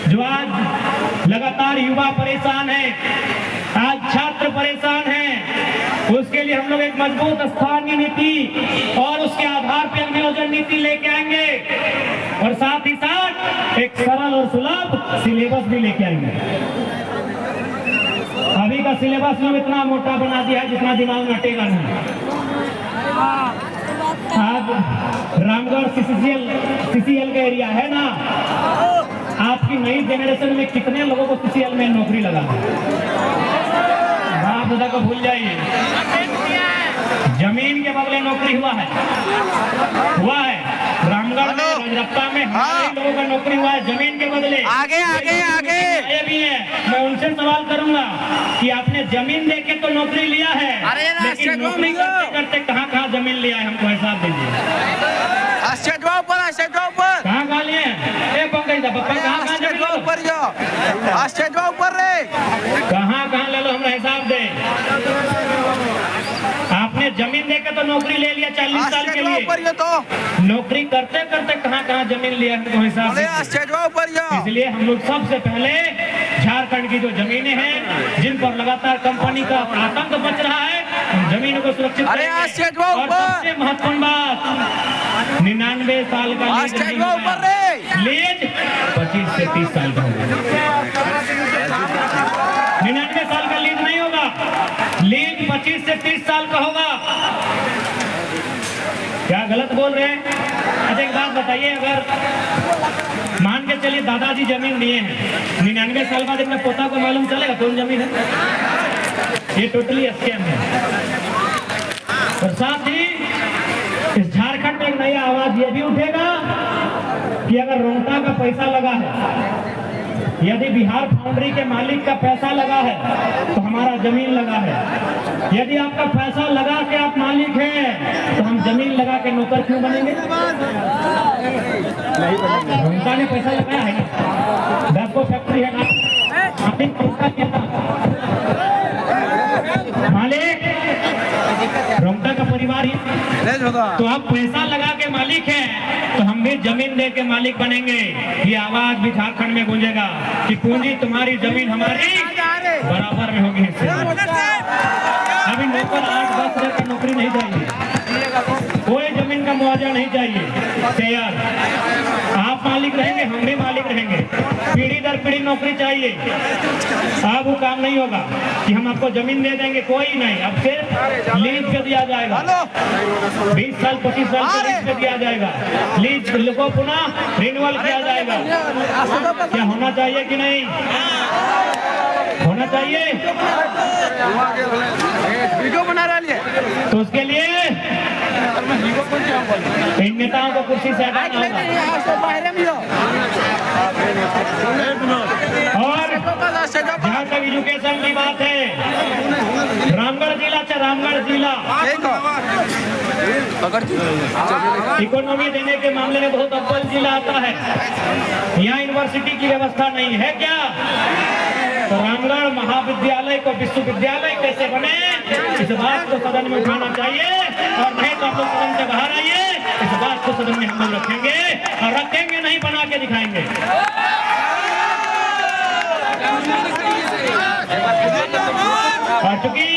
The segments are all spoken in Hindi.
जो आज लगातार युवा परेशान है, आज छात्र परेशान हैं, उसके लिए हम लोग एक मजबूत स्थानीय नीति और उसके आधार पर नियोजन नीति लेके आएंगे और साथ ही साथ एक सरल और सुलभ सिलेबस भी लेके आएंगे। अभी का सिलेबस में इतना मोटा बना दिया है जितना दिमाग में हटेगा नहीं। आज रामगढ़ सीसीएल का एरिया है ना, आपकी नई जनरेशन में कितने लोगों को सीसीएल में नौकरी लगा? बाप दादा को भूल जाइए, जमीन के बदले नौकरी हुआ है रामगढ़ में, रजरप्पा में हमारे लोगों का नौकरी हुआ है जमीन के बदले। आगे आगे आगे ये भी है। मैं उनसे सवाल करूंगा कि आपने जमीन देके तो नौकरी लिया है, लेकिन नौकरी करते करते कहाँ जमीन लिया है, हमको हिसाब दीजिए। कहाँ लिए हैं? पंकज दा पप्पा कहाँ ले लो, हमरा हिसाब दे। आपने जमीन देकर तो नौकरी ले लिया 40 साल के लिए, तो नौकरी करते करते कहाँ जमीन लिया हमको हिसाब दे। इसलिए हम लोग सबसे पहले झारखंड की जो जमीनें हैं जिन पर लगातार कंपनी का आतंक बच रहा है, उन जमीनों को सुरक्षित करेंगे। और सबसे महत्वपूर्ण बात, 99 साल का लीज 25 से 30 साल का होगा। 99 साल का लीज नहीं होगा, लीज 25 से 30 साल का होगा। क्या गलत बोल रहे हैं? अच्छा एक बात बताइए, अगर मान के चलिए दादाजी जमीन दिए हैं, 99 साल बाद अपने पोता को मालूम चलेगा कौन जमीन है? ये टोटली स्कैम है। और साथ ही इस झारखंड में एक नया आवाज ये भी उठेगा कि अगर रोहता का पैसा लगा है, यदि बिहार फाउंड्री के मालिक का पैसा लगा है तो हमारा जमीन लगा है। यदि आपका पैसा लगा के आप मालिक हैं तो हम जमीन लगा के नौकर क्यों बनेंगे? रोहता ने पैसा लगाया है ना, 10 को फैक्ट्री है ना, मालिक रोहता का परिवार ही, तो आप पैसा लगा के मालिक हैं तो हम भी जमीन दे के मालिक बनेंगे। ये आवाज भी झारखंड में गूंजेगा कि पूंजी तुम्हारी जमीन हमारी बराबर में होगी। अभी नौकर 8-10 हजार की नौकरी नहीं चाहिए, कोई जमीन का मुआवजा नहीं चाहिए। शेयर आप मालिक रहेंगे, हम भी मालिक रहेंगे, पीढ़ी दर पीढ़ी नौकरी चाहिए। अब वो काम नहीं होगा कि हम आपको जमीन दे देंगे, कोई नहीं। अब सिर्फ लीज पे दिया जाएगा, 20 साल 25 साल के लीज पे दिया जाएगा। लीज को पुनः रिन्यूअल किया जाएगा। क्या होना चाहिए कि नहीं होना चाहिए? वीडियो बना रहा है तो उसके लिए इन नेताओं को कुर्सी से हटाना होगा। और जहाँ तक एजुकेशन की बात है, रामगढ़ जिला इकोनॉमी देने के मामले में बहुत अव्वल जिला आता है। यहाँ यूनिवर्सिटी की व्यवस्था नहीं है क्या? तो रामगढ़ महाविद्यालय को विश्वविद्यालय कैसे बने, इस बात को सदन में उठाना चाहिए। और नहीं तो आप लोग सदन से बाहर आइए, इस बात को सदन में हम लोग रखेंगे और रखेंगे नहीं, बना के दिखाएंगे। और चूंकि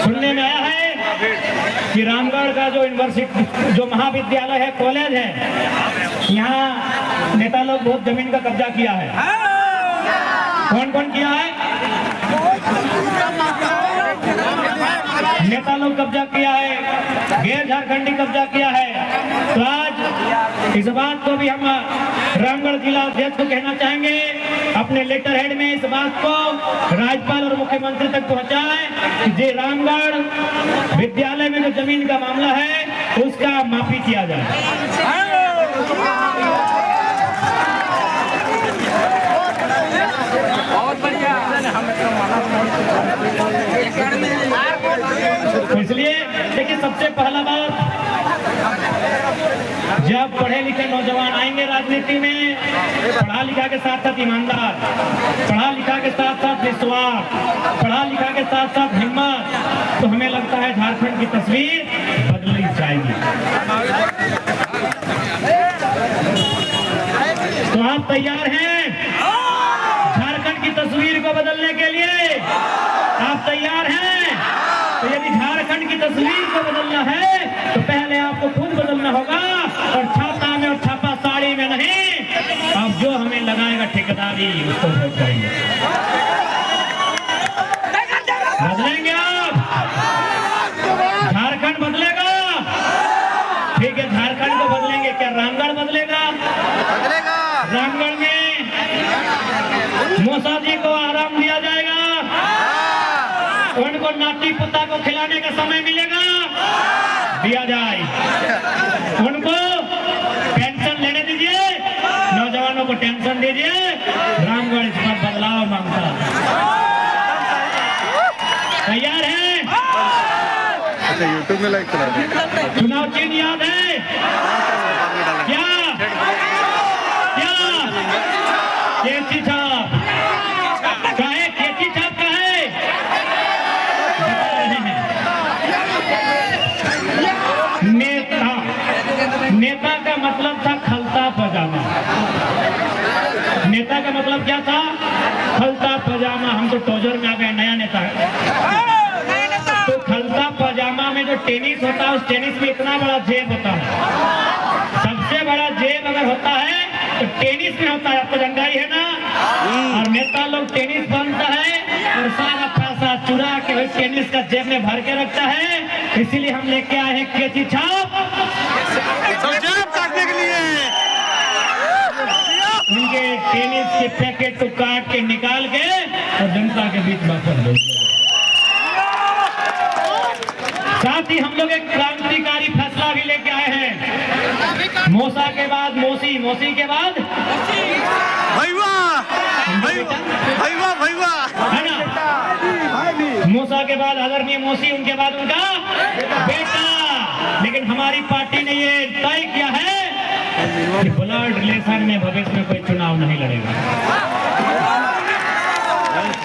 सुनने में आया है कि रामगढ़ का जो यूनिवर्सिटी जो महाविद्यालय है, कॉलेज है, यहाँ नेता लोग बहुत जमीन का कब्जा किया है। कौन कौन किया है? नेता लोग कब्जा किया है, गैर झारखंडी कब्जा किया है। तो आज इस बात को भी हम रामगढ़ जिला अध्यक्ष को कहना चाहेंगे, अपने लेटर हेड में इस बात को राज्यपाल और मुख्यमंत्री तक पहुंचाएं कि रामगढ़ विद्यालय में जो जमीन का मामला है उसका माफी किया जाए। तो इसलिए देखिए, सबसे पहला बात, जब पढ़े लिखे नौजवान आएंगे राजनीति में, पढ़ा लिखा के साथ साथ ईमानदार, पढ़ा लिखा के साथ साथ विश्वास, पढ़ा लिखा के साथ साथ हिम्मत, तो हमें लगता है झारखंड की तस्वीर बदली जाएगी। तो आप तैयार हैं? तस्वीर को बदलने के लिए आप तैयार हैं? तो यदि झारखंड की तस्वीर को बदलना है तो पहले आपको खुद बदलना होगा, और छाता में और छापा साड़ी में नहीं। अब जो हमें लगाएगा ठेकेदारी उसको वोट करेंगे। बदलेंगे आप? झारखंड बदलेगा? ठीक है, झारखंड को बदलेंगे। क्या रामगढ़ बदलेगा? रामगढ़ में मूसा जी को आराम दिया जाएगा, उनको नाती पुता को खिलाने का समय मिलेगा, दिया जाए। उनको पेंशन लेने दीजिए, नौजवानों को टेंशन दीजिए। रामगढ़ इस पर बदलाव मांगता। तैयार है? यूट्यूब में लाइक करा दे। चुनाव चिन्ह याद है क्या? क्या केची छाप का है? केची छाप का है? नेता, नेता का मतलब था खलता पजामा। नेता का मतलब क्या था? खलता पजामा। हम तो टोजर में आ गए, नया नेता है। तो खलता पजामा में जो टेनिस होता है, उस टेनिस में इतना बड़ा जेब होता है। सबसे बड़ा जेब अगर होता है तो टेनिस में होता है। आपको जानकारी है ना? और नेता लोग टेनिस बनता है और सारा पैसा चुरा के उस टेनिस का जेब में भर के रखता है। इसीलिए हम लेके आए हैं केची छाप, जेब काटने के लिए। उनके टेनिस के पैकेट को काट के निकाल के और जनता के बीच वापस भेज दिया। साथ ही हम लोग एक क्रांतिकारी फैसला भी लेके आए हैं। मूसा के बाद मौसी, मौसी के बाद भैया, भैया, भैया, है ना? मूसा के बाद आदरणीय मौसी, उनके बाद उनका बेटा। लेकिन हमारी पार्टी ने ये तय किया है कि ब्लड रिलेशन में भविष्य में कोई चुनाव नहीं लड़ेगा।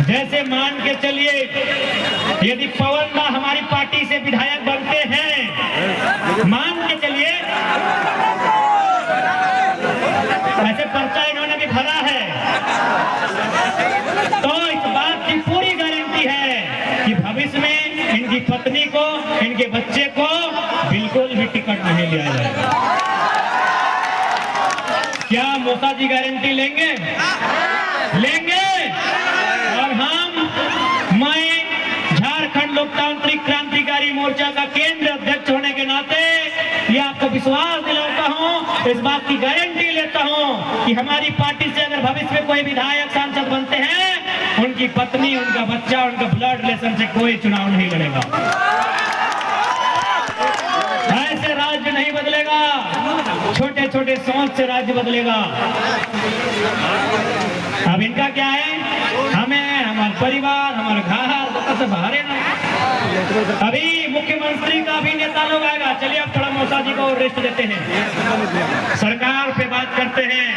जैसे मान के चलिए, यदि पवन दा हमारी पार्टी से विधायक बनते हैं, मान के चलिए, ऐसे पर्चा इन्होंने भी भरा है, तो इस बात की पूरी गारंटी है कि भविष्य में इनकी पत्नी को, इनके बच्चे को बिल्कुल भी टिकट नहीं दिया जाएगा। क्या मूसा जी गारंटी लेंगे? लेंगे। और मैं झारखंड लोकतांत्रिक क्रांतिकारी मोर्चा का केंद्र अध्यक्ष होने के नाते ये आपको विश्वास दिलाता हूं, इस बात की गारंटी लेता हूं कि हमारी पार्टी से अगर भविष्य में कोई विधायक सांसद बनते हैं, उनकी पत्नी, उनका बच्चा, उनका ब्लड रिलेशन से कोई चुनाव नहीं लड़ेगा। ऐसे राज्य नहीं बदलेगा, छोटे छोटे सोच से राज्य बदलेगा। अब इनका क्या है? हमें, हमारा परिवार, हमारा घर से बाहर है ना। अभी मुख्यमंत्री का भी नेता लोग आएगा। चलिए अब थोड़ा मौसा जी को रेस्ट देते हैं, सरकार पे बात करते हैं।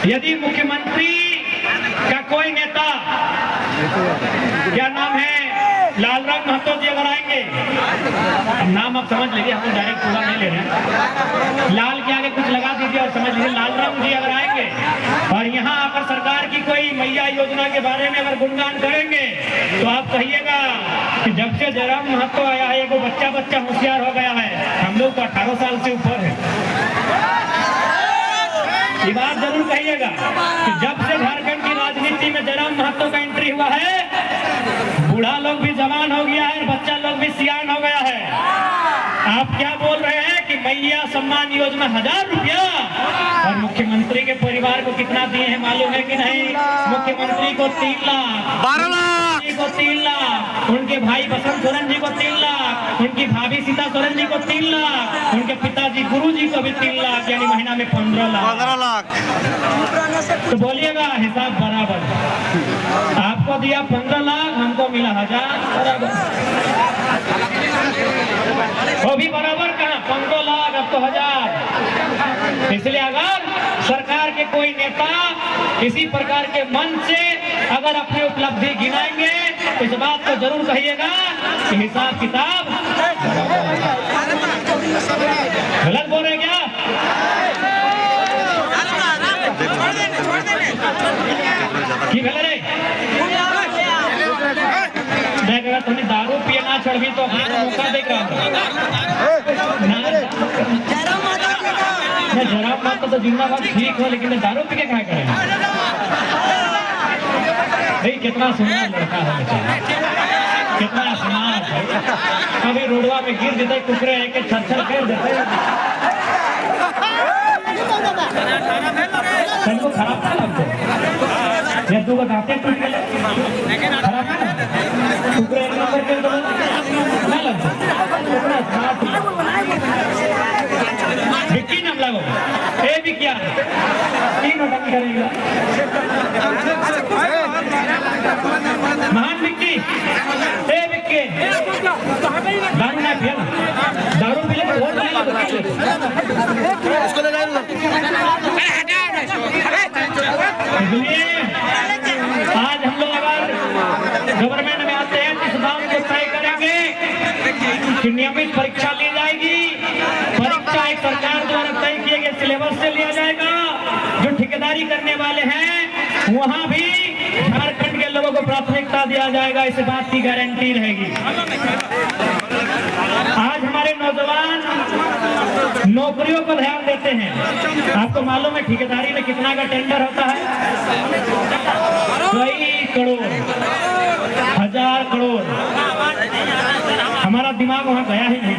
यदि मुख्यमंत्री का कोई नेता, क्या नाम है, लालराम महतो जी अगर आएंगे, नाम आप समझ लीजिए, हम डायरेक्ट पूरा नहीं ले रहे हैं, लाल के आगे कुछ लगा दीजिए और समझ लीजिए, लालराम जी अगर आएंगे और यहाँ आकर सरकार की कोई मैया योजना के बारे में अगर गुणगान करेंगे, तो आप कहिएगा कि जब से जयराम महतो आया है, वो बच्चा होशियार हो गया है, हम लोग तो 18 साल से ऊपर है। ये बात जरूर कहिएगा कि जब से झारखंड की राजनीति में जयराम महतो का एंट्री हुआ है, बूढ़ा लोग भी जवान हो गया है, बच्चा लोग भी सियान हो गया है। आप क्या बोल रहे हैं कि मैया सम्मान योजना 1000 रुपया, और मुख्यमंत्री के परिवार को कितना दिए हैं मालूम है कि नहीं? मुख्यमंत्री को 3 लाख, 12 लाख को 3 लाख, उनके भाई बसंत सोरेन जी को 3 लाख, उनकी भाभी सीता सोरेन जी को 3 लाख, उनके पिताजी गुरु जी को भी 3 लाख, यानी महीना में 15 लाख। तो बोलिएगा हिसाब बराबर। आपको दिया 15 लाख, हमको मिला 1000, बराबर। वो भी बराबर कहाँ, 15 लाख अब तो 1000। इसलिए अगर सरकार के कोई नेता किसी प्रकार के मन से अगर अपनी उपलब्धि गिनाएंगे, तो इस बात को जरूर कहिएगा कि हिसाब किताब गलत बोल रहे क्या? भी तो अपना मौका देगा जरा माता तो जिंदाबाद ठीक हो, लेकिन दारू पी के क्या करें भाई। कितना सुंदर लड़का है बेचारा, कितना स्मार्ट है। कभी रोडवा में गिर देते कुकरे है कि छर कर देते को खराब ना लगते या दो गाते खराब ना कुकरे एक नंबर के तो ना लगते। कितना स्मार्ट विक्की नाम लगो ए भी क्या 3 नोटंकी करेगा महान विक्की ए विक्की दारू ना पिया, दारू पी ले वोट नहीं इसलिए आज हम लोग अगर गवर्नमेंट में आते हैं तो इस बात को तय करेंगे कि नियमित परीक्षा ली जाएगी। परीक्षा एक सरकार द्वारा तय किए गए सिलेबस से लिया जाएगा। जो ठेकेदारी करने वाले हैं वहां भी झारखंड के लोगों को प्राथमिकता दिया जाएगा, इस बात की गारंटी रहेगी। आज हमारे नौजवान नौकरियों पर ध्यान देते हैं। आपको मालूम है ठेकेदारी में कितना का टेंडर होता है? कई करोड़, 1000 करोड़। हमारा दिमाग वहां गया ही नहीं।